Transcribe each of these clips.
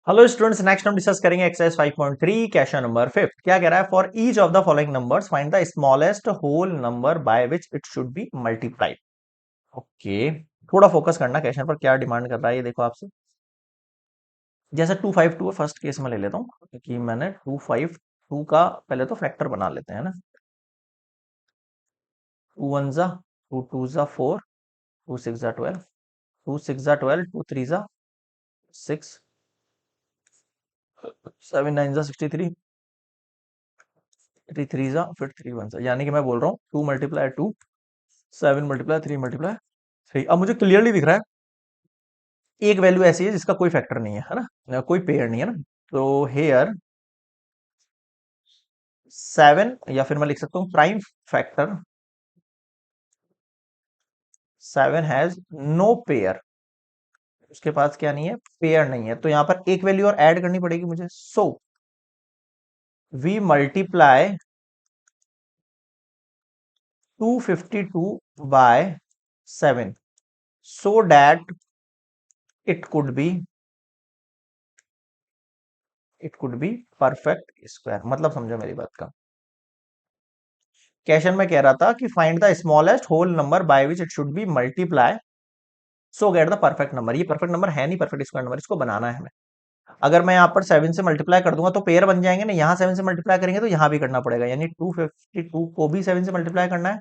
Hello students, next हम discuss करेंगे exercise 5.3 question number 5। क्या कह रहा है? For each of the following numbers find the smallest whole number by which it should be multiplied. Okay, थोड़ा focus करना question पर, क्या डिमांड कर रहा है ये देखो आपसे। जैसे 252 फर्स्ट केस में ले लेता हूँ, क्योंकि मैंने 252 का पहले तो फैक्टर बना लेते हैं ना। 2 वन जा, 2 टू जा 4, 2 सिक्स जा 12, 2 सिक्स जा 12, 2 थ्री जा 6, 7 नाइन जा 63, 3 थ्री जा, फिर 3 वन जा, यानी कि मैं बोल रहा हूँ 2 मल्टीप्लाई 2, 7 मल्टीप्लाई 3 मल्टीप्लाई 3। अब मुझे क्लियरली दिख रहा है एक वैल्यू ऐसी है जिसका कोई फैक्टर नहीं है ना, कोई पेयर नहीं है ना। तो हेयर 7, या फिर मैं लिख सकता हूँ prime factor 7 has no pair. उसके पास क्या नहीं है? पेयर नहीं है। तो यहां पर एक वैल्यू और ऐड करनी पड़ेगी मुझे। So we multiply 252 by 7 so that it could be it could be perfect square. मतलब समझो मेरी बात का। क्वेश्चन में कह रहा था कि find the smallest whole number by which it should be multiply so get the perfect number. ये परफेक्ट नंबर है नहीं, परफेक्ट स्क्वायर नंबर, इसको बनाना है हमें। अगर मैं यहाँ पर 7 से मल्टीप्लाई कर दूंगा तो पेयर बन जाएंगे ना, यहाँ 7 से मल्टीप्लाई करेंगे तो यहाँ भी करना पड़ेगा, यानी 252 को भी 7 से मल्टीप्लाई करना है,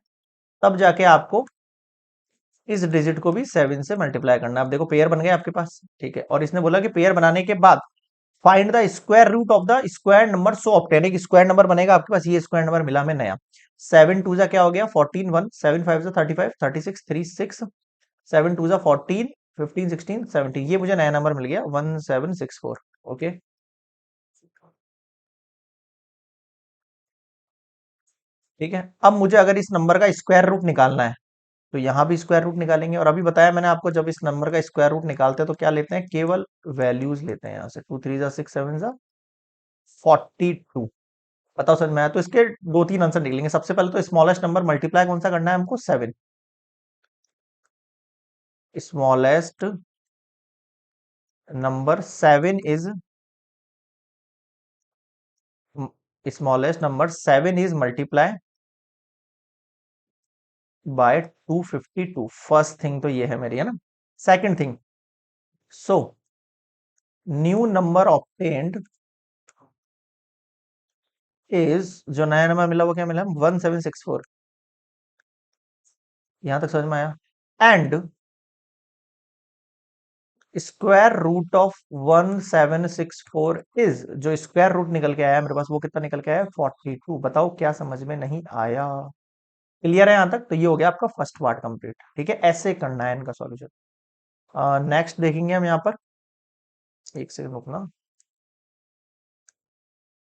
तब जाके आपको इस डिजिट को भी 7 से मल्टीप्लाई करना है। अब देखो पेयर बन गए आपके पास, ठीक है। और इसने बोला कि पेयर बनाने के बाद find the square root of the square number so obtain. एक स्क्वायर नंबर बनेगा आपके पास, ये स्क्वायर नंबर मिला हमें नया। 7 टू जा क्या हो गया 14, 1 7 5 जा 35, 36 3 6, 7 टू जा 14, 15 16 17, ये मुझे नया नंबर मिल गया 1764। ओके, ठीक है। अब मुझे अगर इस नंबर का स्क्वायर रूट निकालना है तो यहां भी स्क्वायर रूट निकालेंगे। और अभी बताया मैंने आपको, जब इस नंबर का स्क्वायर रूट निकालते हैं तो क्या लेते हैं? केवल वैल्यूज लेते हैं। यहां से 2 3 जा 6 7 जा 42। बताओ सर, मैं तो इसके दो तीन आंसर निकलेंगे। सबसे पहले तो स्मॉलेस्ट नंबर मल्टीप्लाई कौन सा करना है हमको? 7। Smallest number 7 is smallest number 7 is multiply bye 252। First thing तो ये है मेरी, है ना। Second thing, so new number obtained is, जो नया नंबर मिला वो क्या मिला? 1764। यहां तक समझ में आया? And square root of 1764 is, जो स्क्वायर रूट निकल के आया मेरे पास वो कितना निकल के आया? 42। बताओ क्या समझ में नहीं आया? क्लियर है यहां तक? तो ये हो गया आपका फर्स्ट पार्ट कंप्लीट, ठीक है। ऐसे करना है इनका सॉल्यूशन। नेक्स्ट देखेंगे हम यहाँ पर। एक सेकंड रुकना।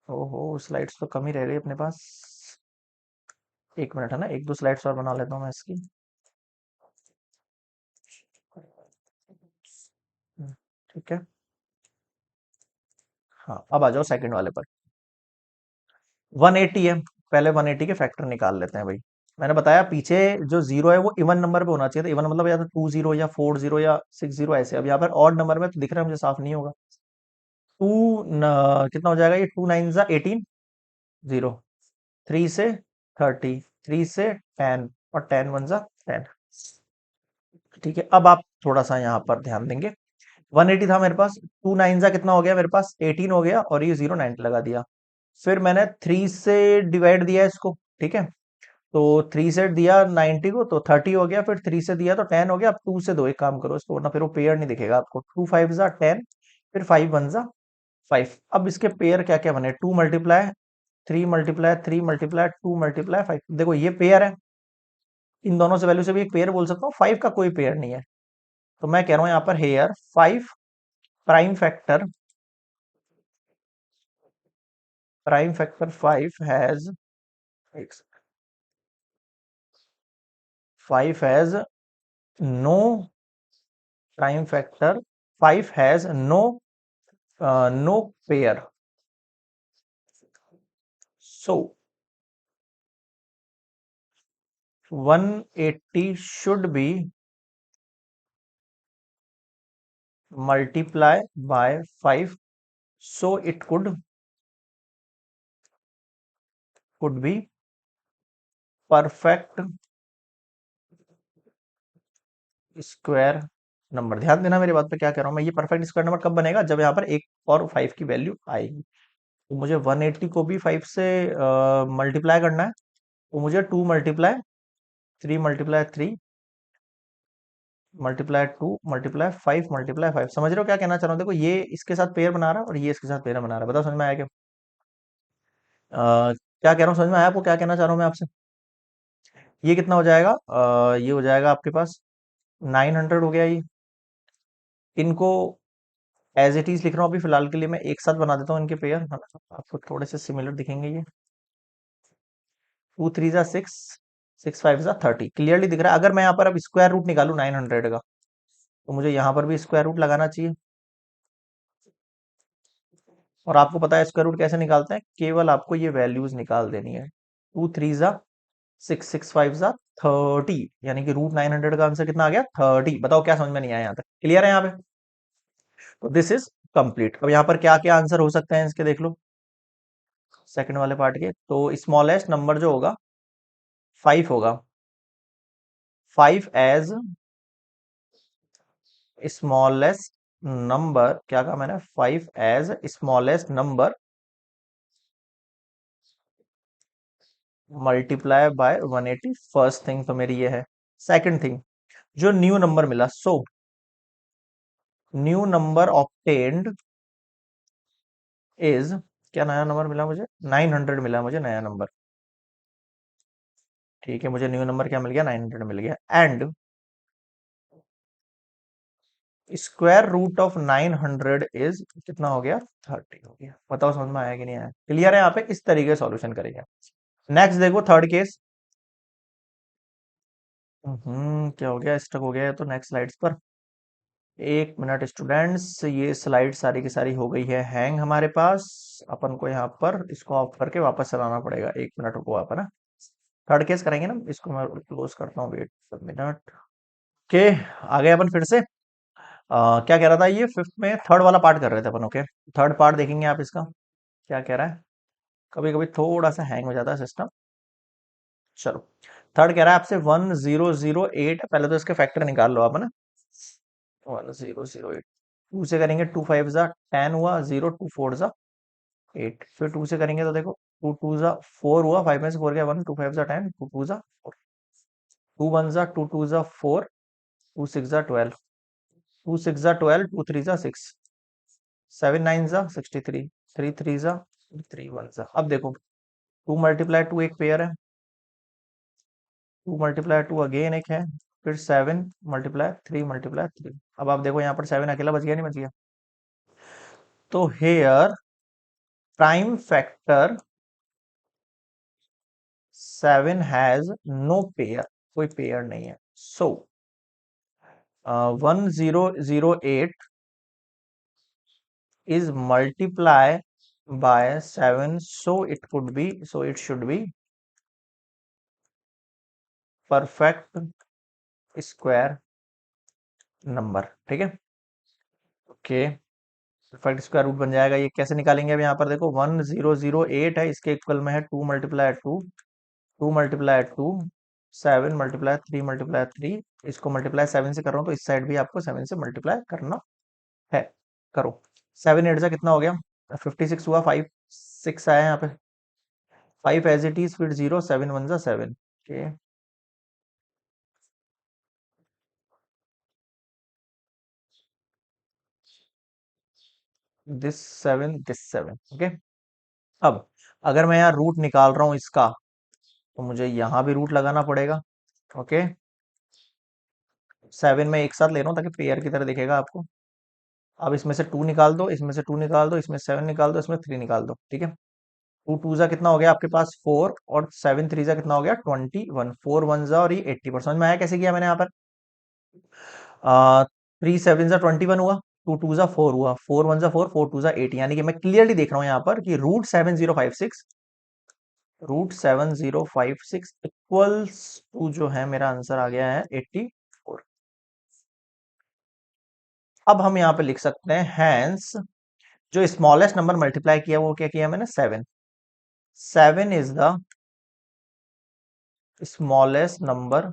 ओहो, स्लाइड्स तो कम ही रह गई अपने पास। एक मिनट, है ना, एक दो स्लाइड्स और बना लेता हूँ मैं इसकी। ठीक है। हाँ, अब आ जाओ सेकंड वाले पर। 180 है, पहले 180 के फैक्टर निकाल लेते हैं भाई। मैंने बताया पीछे जो जीरो है वो इवन नंबर पे होना चाहिए था। इवन मतलब या तो 20 या 40 या 60 ऐसे। अब यहाँ पर ऑड नंबर में तो दिख रहा है मुझे, साफ नहीं होगा। टू कितना हो जाएगा ये? 2 नाइन जा 18, 0, 3 से 30, 3 से 10, और 10 वन जा 10। ठीक है, अब आप थोड़ा सा यहाँ पर ध्यान देंगे। 180 था मेरे पास, 2 नाइन जा कितना हो गया मेरे पास? 18 हो गया, और ये 0 90 लगा दिया। फिर मैंने 3 से डिवाइड दिया इसको, ठीक है। तो 3 से दिया 90 को तो 30 हो गया, फिर 3 से दिया तो 10 हो गया। अब 2 से दो, एक काम करो इसको, वरना फिर वो पेयर नहीं दिखेगा आपको। 2 5 जा 10, फिर 5 वन जा 5। अब इसके पेयर क्या क्या बने? 2 मल्टीप्लाई 3 मल्टीप्लाई 3 मल्टीप्लाई 2 मल्टीप्लाई 5। देखो ये पेयर है, इन दोनों से वैल्यू से भी एक पेयर बोल सकता हूँ। 5 का कोई पेयर नहीं है, तो मैं कह रहा हूँ यहाँ पर here 5 prime factor, prime factor 5 has 5 has no prime factor 5 has no pair. So 180 should be multiply by 5 so it could be perfect square number. ध्यान देना मेरी बात पे, क्या कह रहा हूं मैं, ये परफेक्ट स्क्वायर नंबर कब बनेगा, जब यहाँ पर एक और 5 की वैल्यू आएगी। तो मुझे 180 को भी 5 से मल्टीप्लाई करना है। तो मुझे 2 multiply 3 multiply 3 multiply 2 multiply 5 multiply 5। समझ रहे हो क्या कहना चाह रहा हूँ? देखो, ये इसके साथ पेयर बना रहा है और ये इसके साथ पेयर बना रहा है। बताओ समझ में आया क्या? क्या कह रहा हूँ, समझ में आया आपको क्या कहना चाह रहा हूँ मैं आपसे? ये कितना हो जाएगा? ये हो जाएगा आपके पास 900 हो गया ये। इनको एज इट इज लिख रहा हूँ अभी फिलहाल के लिए, मैं एक साथ बना देता हूँ इनके पेयर, है ना? आपको थोड़े से सिमिलर दिखेंगे ये। 2 3 जा 6, 6 5 जा 30, क्लियरली दिख रहा है। अगर मैं यहाँ पर अब स्क्वायर रूट निकालू 900 का, तो मुझे यहाँ पर भी स्क्वायर रूट लगाना चाहिए। और आपको पता है स्क्वायर रूट कैसे निकालते हैं? केवल आपको ये वैल्यूज निकाल देनी है। 2 3 जा 6, 6 5 जा 30, यानी कि रूट 900 का आंसर कितना आ गया? 30। बताओ क्या समझ में नहीं आया यहाँ तक? क्लियर है यहाँ पे? तो दिस इज कंप्लीट। अब यहाँ पर क्या क्या आंसर हो सकते हैं इसके, देख लो सेकंड वाले पार्ट के। तो स्मॉलेस्ट नंबर जो होगा 5 होगा। 5 एज स्मॉलेस्ट नंबर, क्या कहा मैंने? 5 as smallest number multiply by 180। First thing तो मेरी ये है। सेकंड थिंग, जो न्यू नंबर मिला, so new number obtained is, क्या नया नंबर मिला मुझे? 900 मिला मुझे नया नंबर। ठीक है, मुझे न्यू नंबर क्या मिल गया? 900 मिल गया। And square root of 900 is कितना हो गया? 30 हो गया। बताओ समझ में आया कि नहीं आया? क्लियर है? यहाँ पे इस तरीके से सॉल्यूशन करेंगे। नेक्स्ट देखो, थर्ड केस। क्या हो गया? स्टक हो गया है तो नेक्स्ट स्लाइड्स पर। एक मिनट स्टूडेंट्स, ये स्लाइड सारी की सारी हो गई है हैंग हमारे पास। अपन को यहाँ पर इसको ऑफ करके वापस चलाना पड़ेगा। एक मिनट रुको आप, है ना? थर्ड केस करेंगे ना, इसको मैं क्लोज करता हूँ, वेट मिनट। ओके, आ गए अपन फिर से। क्या कह रहा था ये? फिफ्थ में थर्ड वाला पार्ट कर रहे थे अपन। ओके, थर्ड पार्ट देखेंगे आप इसका क्या कह रहा है। कभी कभी थोड़ा सा हैंग हो जाता है सिस्टम। चलो, थर्ड कह रहा है आपसे 1008। पहले तो इसके फैक्टर निकाल लो आप, है ना? 1008, टू से करेंगे 2 5 जा 10 हुआ, 0 2 4 जा 8। फिर टू से करेंगे तो देखो 2 2 जा 4 हुआ, 5 में से 4 गया 1, 2 5 जा 10, 2 2 जा 4, 2 1 जा 2 2 जा 4, 2 6 जा 12, 2 6 जा 12, 2 3 जा 6, 7 9 जा 63, 3 3 जा 3 1 जा। अब देखो, 2 × 2 एक पेयर है, 2 × 2 अगेन एक है, फिर 7 × 3 × 3। अब आप देखो यहाँ पर 7 अकेला बच गया, नहीं बच गया? तो here prime factor 7 has no pair, कोई पेयर नहीं है। So 1008 is multiply by 7, so it should be perfect square number. ठीक है, ओके। परफेक्ट स्क्वायर रूट बन जाएगा। ये कैसे निकालेंगे? अब यहाँ पर देखो 1008 है, इसके इक्वल में है 2 × 2, 2 × 2 7 × 3 × 3। इसको मल्टीप्लाई 7 से कर रहा हूँ, तो इस साइड भी आपको 7 से मल्टीप्लाई करना है। करो। 7 8 जा कितना हो गया? 56 हुआ। 5 6 आया यहाँ पे, 5 एज इट इज, फिर 0, 7 1 जा 7। Okay, this 7 okay. अब अगर मैं यहाँ रूट निकाल रहा हूँ इसका, तो मुझे यहाँ भी रूट लगाना पड़ेगा। ओके, 7 में एक साथ ले रहा हूँ ताकि पेयर की तरह दिखेगा आपको। अब इसमें से 2 निकाल दो, इसमें से 2 निकाल दो, इसमें 7 निकाल दो, इसमें 3 निकाल दो। ठीक है, 2 2 जा कितना हो गया आपके पास? 4, और 7 3 जा कितना हो गया? 21, 4 1 जा, और ये 80। समझ में आया कैसे किया मैंने यहाँ पर? 3 7 जा 21 हुआ, 2 2 जा 4 हुआ, 4 1 जा 4, 4 2 जा 8। यानी कि मैं क्लियरली देख रहा हूँ यहाँ पर कि रूट 7056 इक्वल्स टू जो है, मेरा आंसर आ गया है 84। अब हम यहाँ पे लिख सकते हैं हैंस जो स्मॉलेस्ट नंबर मल्टीप्लाई किया वो क्या किया मैंने, 7। 7 is the smallest number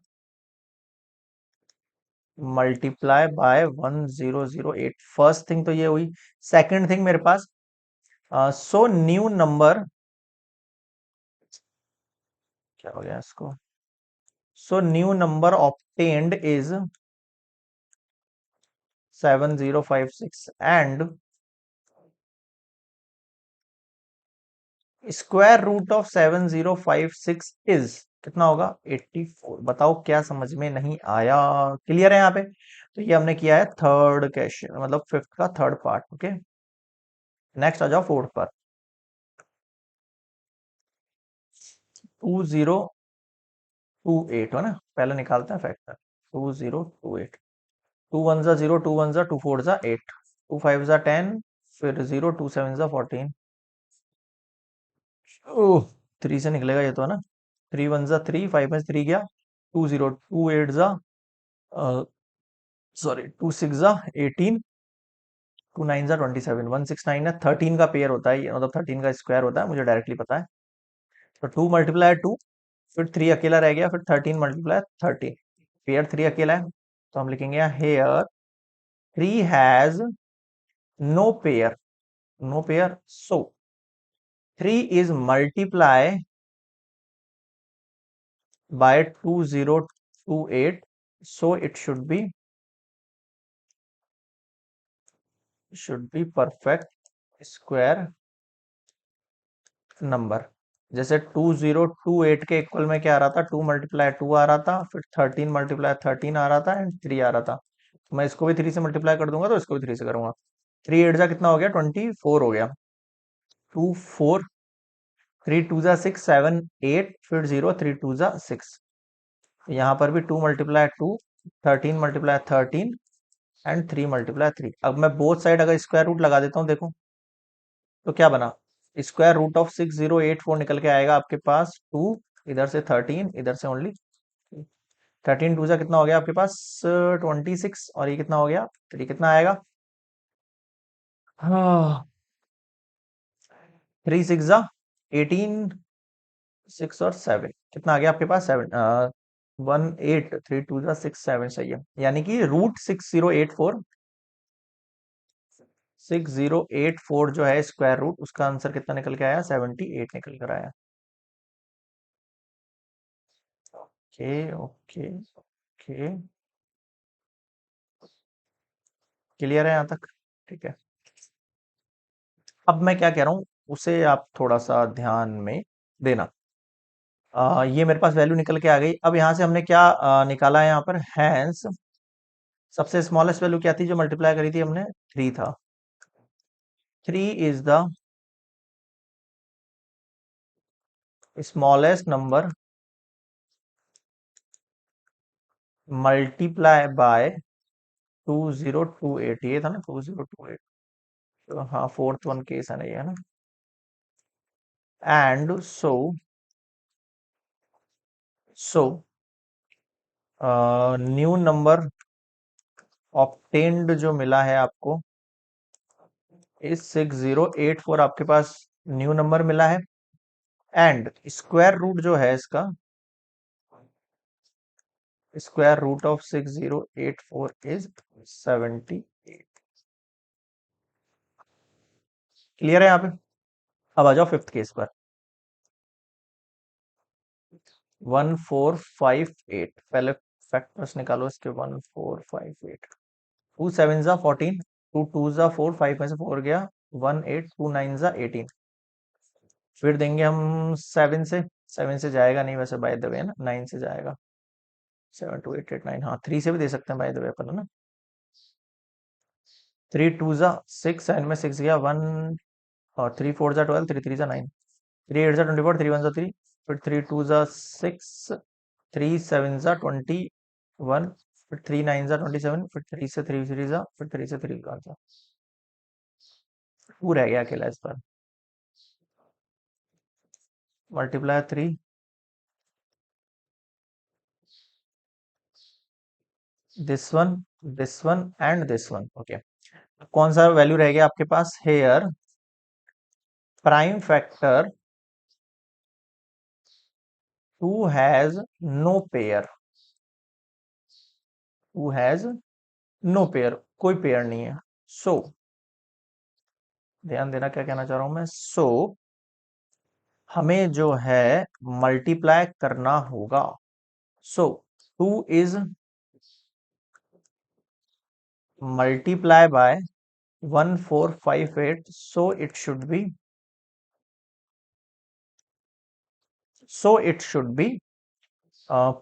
multiply bye 1008। First thing तो ये हुई। सेकंड थिंग मेरे पास, सो न्यू नंबर, क्या हो गया इसको, so new number obtained is 7056 and square root of 7056 is कितना होगा, 84। बताओ क्या समझ में नहीं आया? क्लियर है यहाँ पे? तो ये हमने किया है थर्ड क्वेश्चन, मतलब फिफ्थ का थर्ड पार्ट। ओके, नेक्स्ट आ जाओ फोर्थ पर। 2028 है ना, पहले निकालते हैं फैक्टर। 2028, टू वन जा जीरो, टू वन जा टू, फोर जा एट, टू फाइव जा 10, फिर जीरो, टू सेवन जा 14। ओह, 3 से निकलेगा ये तो है ना। 3 वन जा 3, 5 में 3 गया, 20, 28 जा, सॉरी 26 जा 18, 29 जा 27, 169 है। 13 का पेयर होता है ये, मतलब 13 का स्क्वायर होता है, मुझे डायरेक्टली पता है। तो 2 मल्टीप्लाई 2, फिर 3 अकेला रह गया, फिर 13 मल्टीप्लाई 13, पेयर 3 अकेला है। तो हम लिखेंगे here 3 has no pair, no pair, so 3 is multiply by 2028, so it should be perfect square number. जैसे 2028 के इक्वल में क्या आ रहा था, 2 मल्टीप्लाई 2 आ रहा था, फिर 13 मल्टीप्लाई 13 आ रहा था एंड 3 आ रहा था। मैं इसको भी 3 से मल्टीप्लाई कर दूंगा, तो इसको भी 3 से करूंगा। 3 8 जा कितना हो गया, 24 हो गया। 2 4, 3 2 जा 6 7 8, फिर 0, 3 2 जा 6। यहाँ पर भी 2 मल्टीप्लाई 2, 13 मल्टीप्लाई 13 एंड 3 मल्टीप्लाई 3। अब मैं बोथ साइड अगर स्क्वायर रूट लगा देता हूँ, देखो तो क्या बना, स्क्वायर रूट ऑफ 6084 निकल के आएगा आपके पास 2, इधर से 13, इधर से ओनली 13, 2 जा कितना हो गया आपके पास 26, और ये कितना हो गया, तो ये कितना आएगा, हाँ 3 6 जा 18, 6 और 7 कितना आ गया आपके पास 7, 1 8, 3 2 जा 6 7, सही है। यानी कि रूट 6084, 6084 जो है स्क्वायर रूट, उसका आंसर कितना निकल के आया, 78 निकल कर आया। ओके ओके ओके, क्लियर है यहाँ तक? ठीक है। अब मैं क्या कह रहा हूँ, उसे आप थोड़ा सा ध्यान में देना। ये मेरे पास वैल्यू निकल के आ गई। अब यहाँ से हमने क्या निकाला है यहाँ पर, हैंस सबसे स्मॉलेस्ट वैल्यू क्या थी जो मल्टीप्लाई करी थी हमने, 3 था। 3 is the smallest number multiply bye 2028, ये था ना 2028, तो हाँ फोर्थ वन केस है ना ये, है ना। And so new number obtained जो मिला है आपको इस 6084, आपके पास न्यू नंबर मिला है। एंड स्क्वायर रूट जो है इसका, square root of 6084 is 78। Clear है यहाँ पे? अब आ जाओ फिफ्थ केस पर। 1458, पहले फैक्टर्स निकालो इसके। 1458, 2 7 जा 14, 2 2 जा 4, 5 में से 4 गया, 1 8, 2 9 जा 18। फिर देंगे हम 7 से, 7 से जाएगा नहीं वैसे बाय द वे ना, 9 से जाएगा। 7 2 8 8 9, हाँ 3 से भी दे सकते हैं बाय द वे अपन, है ना। 3 2 जा 6, 7 में 6 गया, 1 और 3 4 जा 12, 3 3 जा 9, 3 8 जा 24, 3 1 जा 3, फिर 3 2 जा 6, 3 7 जा 21, फिर 3 9 जा 27, फिर 3 से 3 3 जा, फिर 3 से 3 जा, 2 रह गया अकेला इस पर। Multiply 3, this one, this one and this one. Okay, कौन सा वैल्यू रह गया आपके पास? Here prime factor two has no pair, two has no pair, कोई पेयर नहीं है। सो ध्यान देना क्या कहना चाह रहा हूं मैं। सो हमें जो है मल्टीप्लाई करना होगा। So two is multiply by 1458, so it should be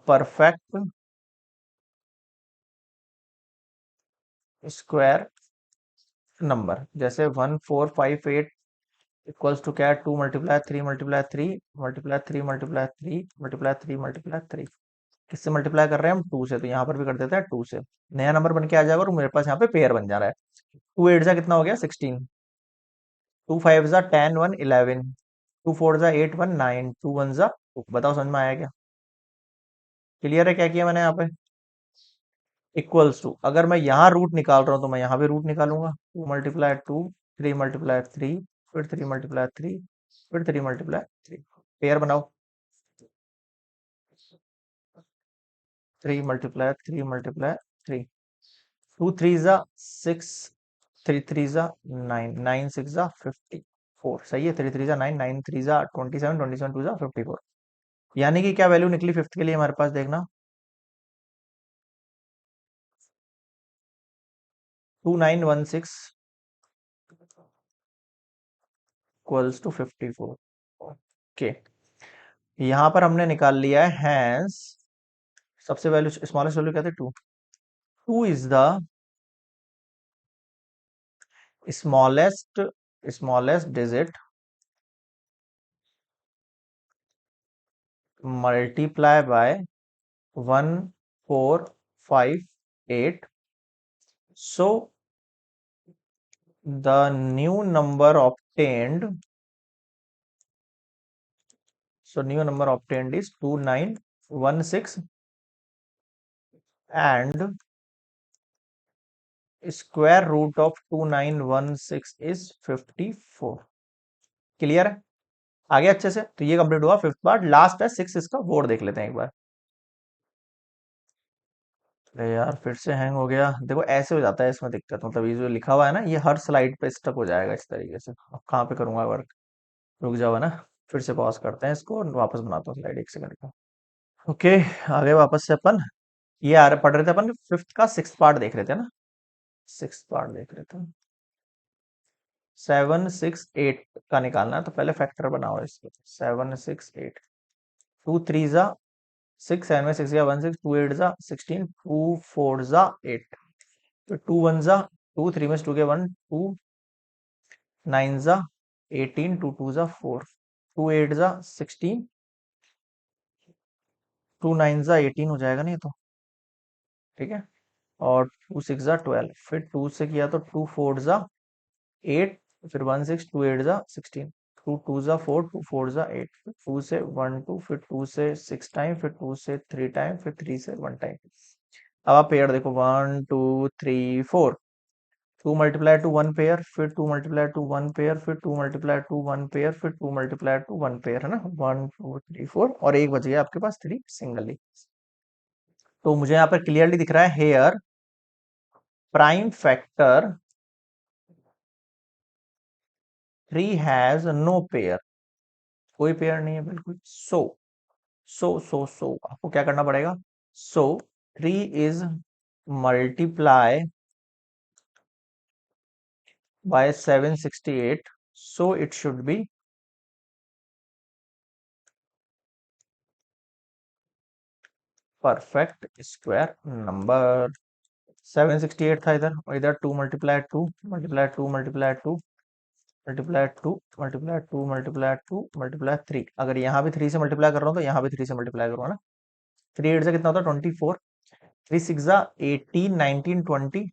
perfect square number. जैसे 1458 इक्वल्स टू क्या है? 2 × 3 × 3 × 3 × 3 × 3 किससे मल्टीप्लाई कर रहे हैं हम? 2 से, तो यहाँ पर भी कर देते हैं 2 से। नया नंबर बन के आ जाएगा और मेरे पास यहाँ पे पेयर बन जा रहा है। 2 8 जा कितना हो गया? 16। 2 5 जा 10 1 11। 2 4 जा 8 1 9। 2 1 जा 2। बताओ समझ में आया क्या? क्लियर है क्या किया मैंने यहाँ पे? इक्वल्स टू, अगर मैं यहाँ रूट निकाल रहा हूँ तो मैं यहाँ भी रूट निकालूंगा। 2 × 2, 3 × 3, फिर 3 × 3, फिर 3 × 3। पेयर बनाओ। 3 × 3 × 3। 2 3 जा 6, 3 3 जा 9, 9 6 जा 54। सही है। 3 3 जा 9, 9 3 जा 27, 27 2 जा 54। यानी कि क्या वैल्यू निकली फिफ्थ के लिए हमारे पास? देखना, 2916 इक्वल्स टू 54। ओके, यहां पर हमने निकाल लिया है हैंस। सबसे वैल्यू स्मॉलेस्ट वैल्यू क्या थी? 2। 2 is the smallest smallest digit multiply by 1458। So the new number obtained new number obtained is 2916, and square root of 2916 is 54। Clear है? आगे अच्छे से, तो ये कंप्लीट हुआ फिफ्थ पार्ट। लास्ट है सिक्स, इसका बोर्ड देख लेते हैं एक बार। अरे यार फिर से हैंग हो गया। देखो ऐसे हो जाता है इसमें दिक्कत, मतलब ये जो लिखा हुआ है ना, ये हर स्लाइड पे स्टक हो जाएगा इस तरीके से। अब कहाँ पे करूंगा वर्क? रुक जाओ ना, फिर से पॉज करते हैं इसको और वापस बनाता हूँ स्लाइड, एक सेकंड का। ओके, आगे वापस से अपन ये आ रहे पढ़ रहे थे अपन, फिफ्थ का सिक्स पार्ट देख रहे थे ना। सिक्स पार्ट देख रहे थे। 7 6 8 का निकालना है, तो पहले फैक्टर बनाओ इसको। 7 6 8। 2 3 जा 6, 7 में 6 गया 1 6, 2 8 जा 16, 2 4 जा 8, तो 2 1 जा 2, 3 में से 2 गया 1, 2 9 जा 18, 2 2 जा 4, 2 8 जा 16, 2 9 जा 18 हो जाएगा नहीं तो? ठीक है। और 2 6 जा 12, फिर 2 से किया तो 2 4 जा 8, फिर 1 6, 2 8 जा 16, 2 2 जा 4, 2 4 जा 8, फिर 2 से 1 2, फिर 2 से 6 टाइम, फिर 2 से 3 टाइम, फिर 3 से 1 टाइम। अब आप पेयर देखो, 1 2 3 4। 2 मल्टीप्लाई टू 1 पेयर, फिर 2 मल्टीप्लाई टू 1 पेयर, फिर 2 मल्टीप्लाई टू 1 पेयर, फिर 2 मल्टीप्लाई टू 1 पेयर, है ना? 1 2 3 4, और एक बच गया आपके पास 3 सिंगली। तो मुझे यहाँ पर क्लियरली दिख रहा है here prime factor 3 has no pair, कोई पेयर नहीं है बिल्कुल। सो आपको क्या करना पड़ेगा? So 3 is multiply by 768, so it should be perfect square number. 768 था इधर, और इधर 2 multiply 2 multiply 2 multiply 2 multiply 2 multiply 2 multiply 2 multiply 3। अगर यहाँ भी 3 से मल्टीप्लाई कर रहा हूँ तो यहाँ भी 3 से मल्टीप्लाई करूंगा ना। 3 8 से कितना होता है? 24। 3 6 जा 18 19 20।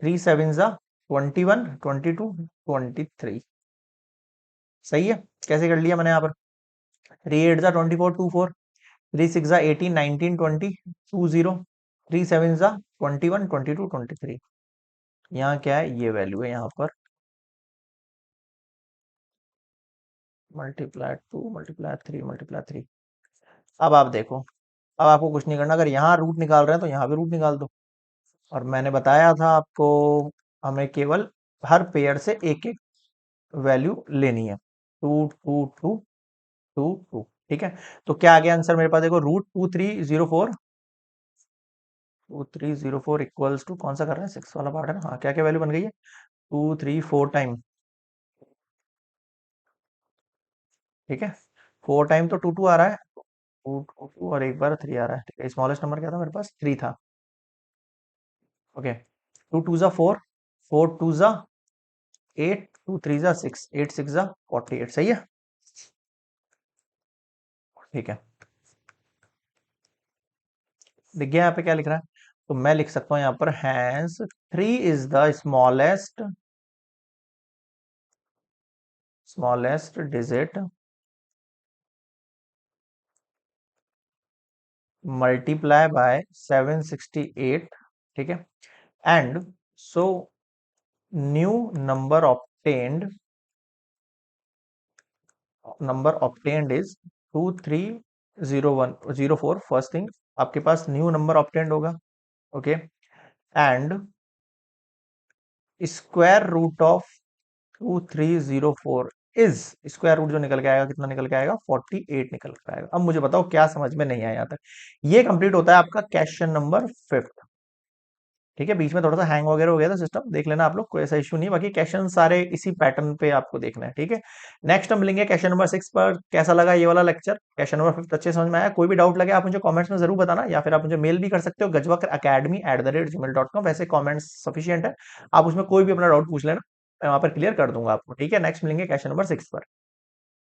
3 7 जा 21 22 23। सही है। कैसे कर लिया मैंने यहाँ पर? 3 8 जा 24 24। 3 6 जा 18 19 20 20। 3 7 जा 21 22 23। यहाँ क्या है, ये वैल्यू है यहाँ पर, मल्टीप्लाई 2 मल्टीप्लाई 3 मल्टीप्लाई 3। अब आप देखो, अब आपको कुछ नहीं करना, अगर यहाँ रूट निकाल रहे हैं तो यहाँ भी रूट निकाल दो। और मैंने बताया था आपको, हमें केवल हर पेयर से एक एक वैल्यू लेनी है, 2 2 2 2 2। ठीक है, तो क्या आ गया आंसर मेरे पास, देखो √2304, 2304 इक्वल्स टू कौन सा कर रहे हैं, 6 वाला पार्ट है ना, हाँ क्या क्या वैल्यू बन गई है, 2 3 4 टाइम। ठीक है, 4 टाइम तो 2 2 आ रहा है, 2 2 2 और एक बार 3 आ रहा है। ठीक है, स्मॉलेस्ट नंबर क्या था मेरे पास, 3 था। ओके, 2 2 जा 4, 4 2 जा 8, 2 3 जा 6, 8 6 जा 48, सही है। ठीक है, दिख गया यहाँ पे क्या लिख रहा है, तो मैं लिख सकता हूँ यहाँ पर, hence 3 is the smallest digit multiply by 768। ठीक है, and so new number obtained is 2 3 0 1 0 4। First thing, आपके पास न्यू नंबर ऑब्टेन्ड होगा। Okay, and square root of 2304 is, square root जो निकल के आएगा कितना निकल के आएगा, 48 निकल के आएगा। अब मुझे बताओ क्या समझ में नहीं आया यहाँ तक। ये कंप्लीट होता है आपका क्वेश्चन नंबर 5। ठीक है, बीच में थोड़ा सा हैंग वगैरह हो गया था सिस्टम, देख लेना आप लोग, कोई ऐसा इश्यू नहीं है, बाकी क्वेश्चन सारे इसी पैटर्न पे आपको देखना है। ठीक है, नेक्स्ट हम मिलेंगे क्वेश्चन नंबर 6 पर। कैसा लगा ये वाला लेक्चर, क्वेश्चन नंबर 5 अच्छे समझ में आया, कोई भी डाउट लगे आप मुझे कमेंट्स में जरूर बताना, या फिर आप मुझे मेल भी कर सकते हो, gajwakacademy@gmail.com। वैसे कमेंट्स सफिशियंट है, आप उसमें कोई भी अपना डाउट पूछ लेना, मैं वहां पर क्लियर कर दूंगा आपको। ठीक है, नेक्स्ट मिलेंगे क्वेश्चन नंबर 6 पर।